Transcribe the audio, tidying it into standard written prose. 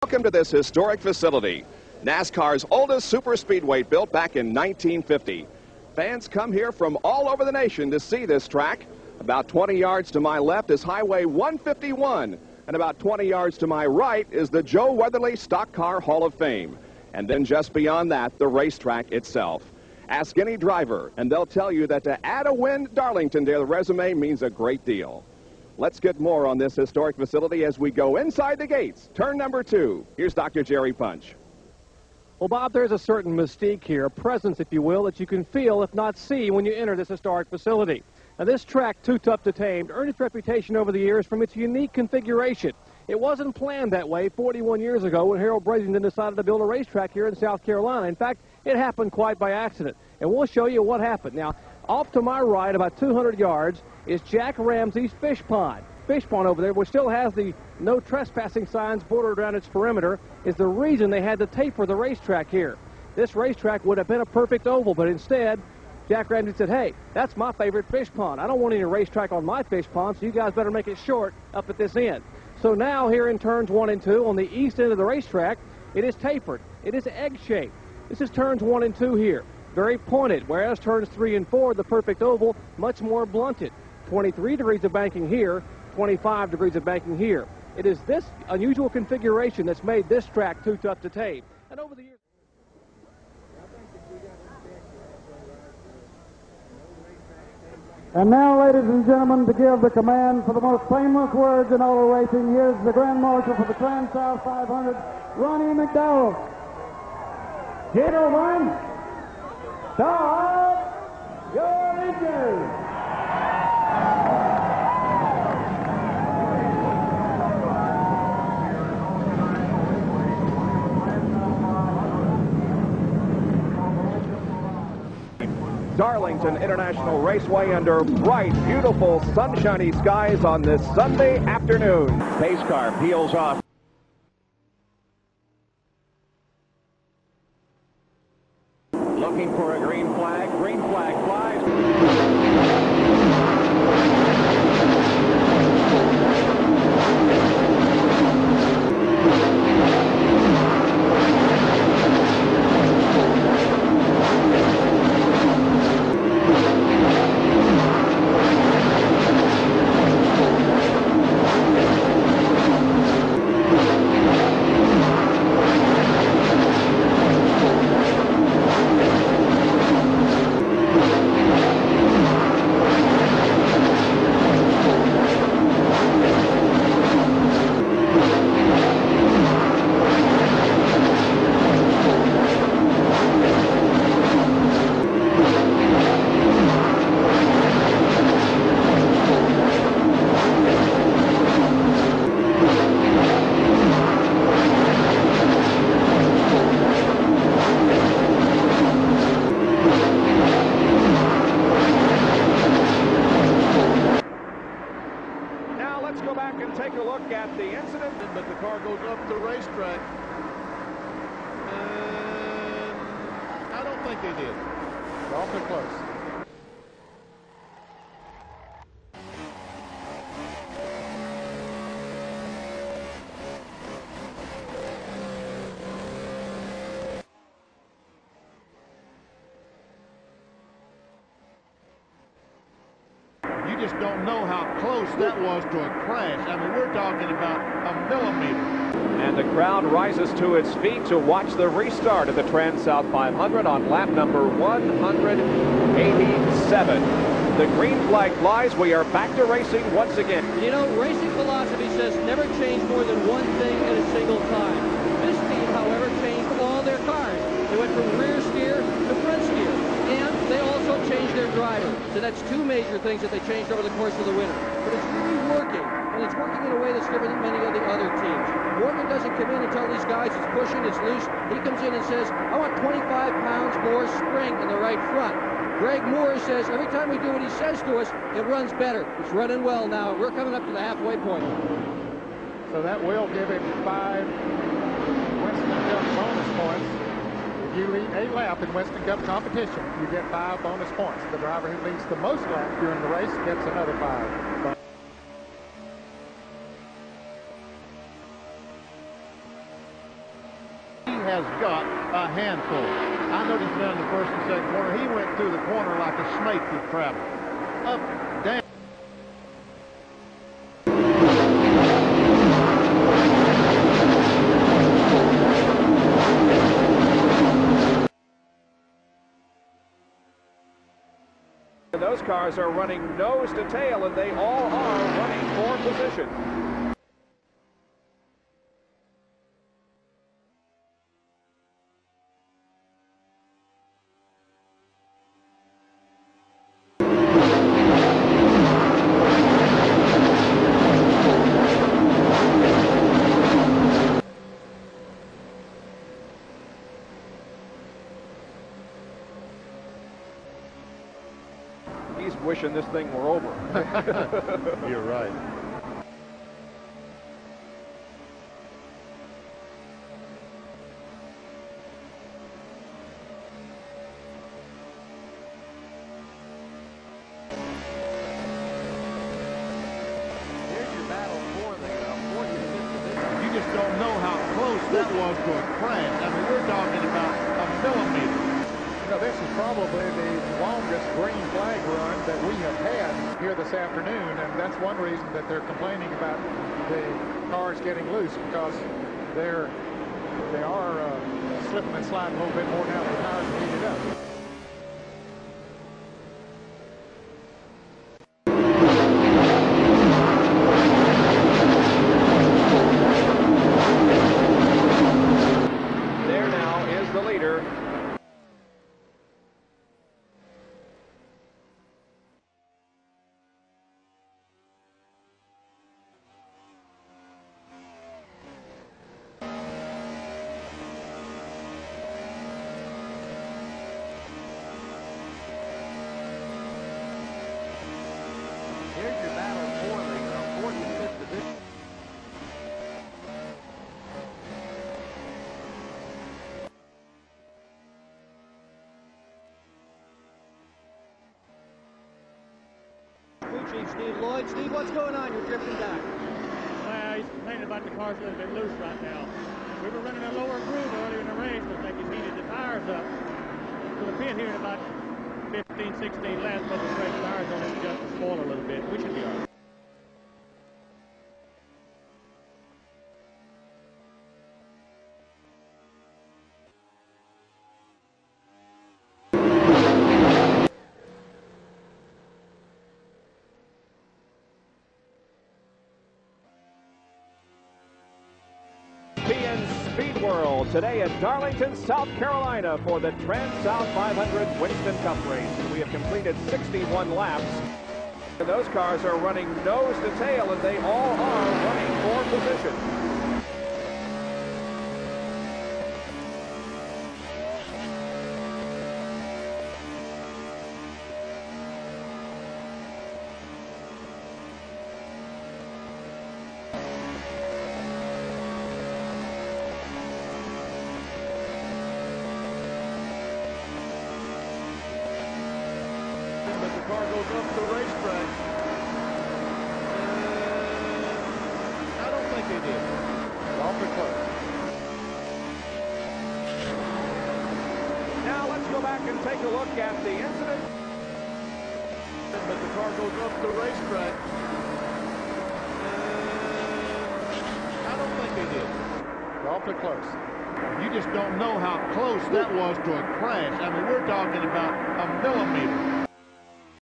Welcome to this historic facility, NASCAR's oldest superspeedway, built back in 1950. Fans come here from all over the nation to see this track. About 20 yards to my left is Highway 151, and about 20 yards to my right is the Joe Weatherly Stock Car Hall of Fame. And then just beyond that, the racetrack itself. Ask any driver, and they'll tell you that to add a win at Darlington to their resume means a great deal. Let's get more on this historic facility as we go inside the gates. Turn number 2. Here's Dr. Jerry Punch. Well, Bob, there's a certain mystique here, a presence, if you will, that you can feel, if not see, when you enter this historic facility. Now, this track, Too Tough to Tame, earned its reputation over the years from its unique configuration. It wasn't planned that way 41 years ago when Harold Brasington decided to build a racetrack here in South Carolina. In fact, it happened quite by accident, and we'll show you what happened. Now, off to my right, about 200 yards, is Jack Ramsey's fish pond. Fish pond over there, which still has the no trespassing signs bordered around its perimeter, is the reason they had to taper the racetrack here. This racetrack would have been a perfect oval, but instead, Jack Ramsey said, hey, that's my favorite fish pond. I don't want any racetrack on my fish pond, so you guys better make it short up at this end. So now here in turns 1 and 2 on the east end of the racetrack, it is tapered. It is egg-shaped. This is turns 1 and 2 here. Very pointed, whereas turns 3 and 4, the perfect oval, much more blunted. 23 degrees of banking here, 25 degrees of banking here. It is this unusual configuration that's made this track too tough to tame. And over the years... And now, ladies and gentlemen, to give the command for the most famous words in all of racing, here's the Grand Marshal for the Trans-South 500, Ronnie McDowell. Gentlemen, start your engines. Darlington International Raceway under bright, beautiful, sunshiny skies on this Sunday afternoon. Pace car peels off. Looking for a green flag flies. Take a look at the incident. But the car goes up the racetrack. And I don't think they did. Awfully close. You just don't know how close that was to a crash. I mean, we're talking about a millimeter. And the crowd rises to its feet to watch the restart of the Trans-South 500 on lap number 187. The green flag flies. We are back to racing once again. You know, racing philosophy says never change more than one thing at a single time. This team, however, changed all their cars. They went from rear steer to front steer. And they also changed their driver. So that's two major things that they changed over the course of the winter. But it's really working, and it's working in a way that's different than many of the other teams. Morgan doesn't come in and tell these guys it's pushing, it's loose. He comes in and says, I want 25 pounds more spring in the right front. Greg Moore says, every time we do what he says to us, it runs better. It's running well now. We're coming up to the halfway point. So that will give him 5 Western Cup bonus points. If you lead a lap in Western Cup competition, you get 5 bonus points. The driver who leads the most laps during the race gets another 5. has got a handful. I noticed down the first and second corner, he went through the corner like a snake would travel. Up, down. Those cars are running nose to tail, and they all are running for position. He's wishing this thing were over. You're right. Here's your battle for the 45th position. You just don't know how close that was to a crash. I mean, we're talking about a millimeter. You know, this is probably the longest green flag run that we have had here this afternoon, and that's one reason that they're complaining about the cars getting loose, because they are slipping and sliding a little bit more now. The tires are heated up. There now is the leader. Here's your battle for the 45th position. Crew Chief Steve Lloyd. Steve, what's going on? You're drifting back. Well, he's complaining about the car's a little bit loose right now. We were running a lower groove earlier in the race, but they could heated the tires up to the pit here in about 15, 16 laps, but the fresh tires on it just to spoil a little bit. We should be all right. Speed World today at Darlington, South Carolina for the Trans-South 500 Winston Cup race. We have completed 61 laps. Those cars are running nose to tail, and they all are running for position. But the car goes up the racetrack. I don't think they did. Awfully close. Now let's go back and take a look at the incident. But the car goes up the racetrack. I don't think they did. Awfully close. You just don't know how close that was to a crash. I mean, we're talking about a millimeter.